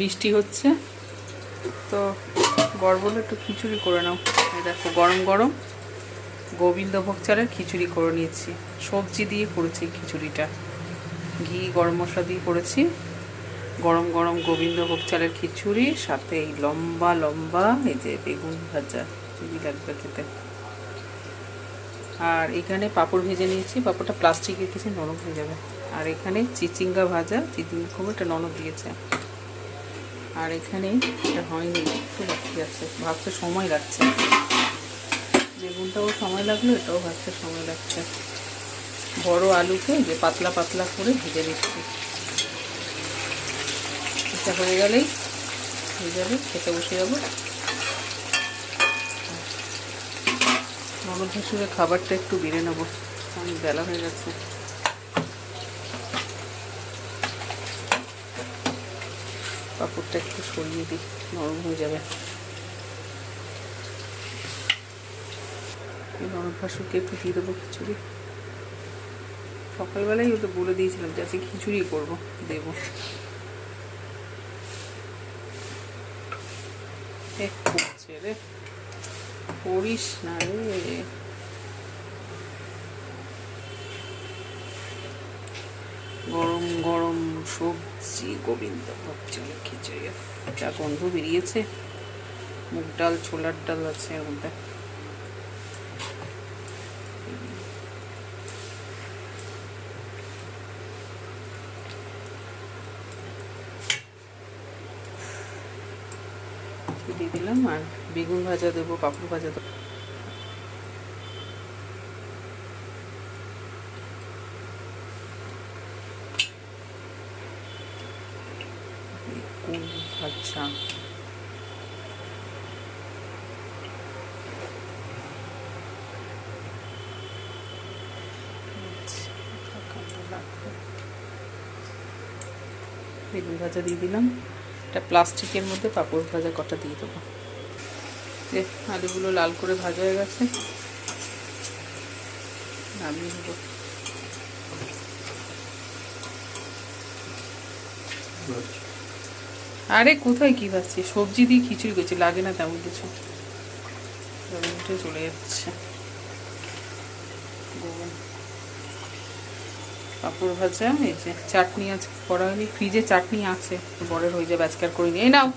বৃষ্টি হচ্ছে তো বর বললো একটু খিচুড়ি করে নাও। এই দেখো গরম গরম গোবিন্দভোগ চালের খিচুড়ি করে নিয়েছি, সবজি দিয়ে করেছি খিচুড়িটা, ঘি গরম মশলা দিয়ে করেছি। গরম গরম গোবিন্দভোগ চালের খিচুড়ি, সাথে এই লম্বা লম্বা এই যে বেগুন ভাজা, খুবই লাগবে খেতে। আর এখানে পাঁপড় ভেজে নিয়েছি, পাঁপড়টা প্লাস্টিকের কিছু নরম হয়ে যাবে। আর এখানে চিচিঙ্গা ভাজা, চিচিঙ্গা খুব একটা নরম দিয়েছে। আর এখানে এটা হয়নি, একটু বাকি আছে, ভাজতে সময় লাগছে। বেগুনটাও সময় লাগলো, এটাও ভাজতে সময় লাগছে। বড় আলুকে যে পাতলা পাতলা করে ভেজে দিচ্ছি, এটা হয়ে গেলেই হয়ে যাবে, খেতে বসে যাবো। ননদ ভাসুরের খাবারটা একটু বেড়ে নেবো, অনেক বেলা হয়ে গেছে। পাঁপড়টা একটু সরিয়ে দিই, নরম হয়ে যাবে। ননদ ভাসুরকে একটু দিয়ে দেবো খিচুড়ি। সকালবেলায় ওটা বলে দিয়েছিলাম যে আজকে খিচুড়ি করবো, দেবো। করছে রে, করিস না রে। গরম গরম সবজি গোবিন্দভোগ চালের খিচুড়ি, যা গন্ধ বেরিয়েছে। মুগ ডাল, ছোলার ডাল আছে এর মধ্যে। দিয়ে দিলাম, আর বেগুন ভাজা দেবো, পাঁপড় ভাজা দেবো। বেগুন ভাজা বেগুন ভাজা দিয়ে দিলাম। এটা প্লাস্টিকের মধ্যে পাঁপড় ভাজা কটা দিয়ে দেবো। যে আলুগুলো লাল করে ভাজা হয়ে গেছে, নামিয়ে নেবো। আরে কোথায় কি ভাজছি, সবজি দিয়ে খিচুড়ি করছি, লাগে না তেমন কিছু, উঠে চলে যাচ্ছে। পাঁপড় ভাজা, এই যে চাটনি আছে, করা হয়নি, ফ্রিজে চাটনি আছে, বরের হয়ে যাবে, আজকে আর করিনি। এই নাও,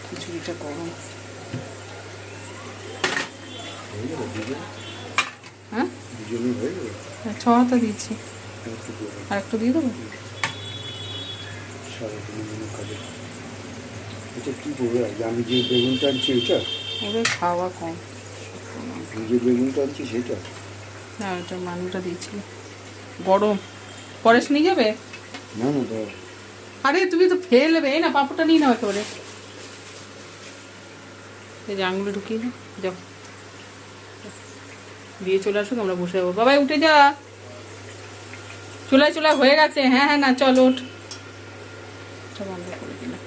খিচুড়িটা গরম। হ্যাঁ, 6 হাতা দিচ্ছি, আর একটু দিয়ে দেবো। এটা কি করবে, আমি যে বেগুনটা আনছি এটা ওদের খাওয়া কম, যে বেগুনটা আনছি সেটা না, ওটা মানুটা দিয়েছিল গরম। পরেশ নিয়ে যাবে না না দাও। আরে তুমি তো ফেলবে, এই না পাঁপড়টা নিয়ে নাও একেবারে। এই যে আঙুলে ঢুকিয়ে নাও, যাও দিয়ে চলে আসুক, আমরা বসে যাবো। বাবাই উঠে যা, চুলায় চুলা হয়ে গেছে। হ্যাঁ হ্যাঁ, না চল ওঠ, বন্ধ করে দিলাম।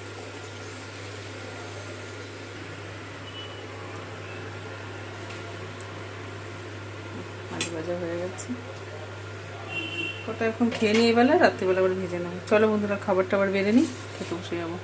আলু ভাজা হয়ে গেছে, ওটা এখন খেয়ে নিয়ে বেলা, রাত্রিবেলা আবার ভেজে নেবো। চলো বন্ধুরা, খাবার টাবার বেড়ে নিই, খেতে বসে যাবো।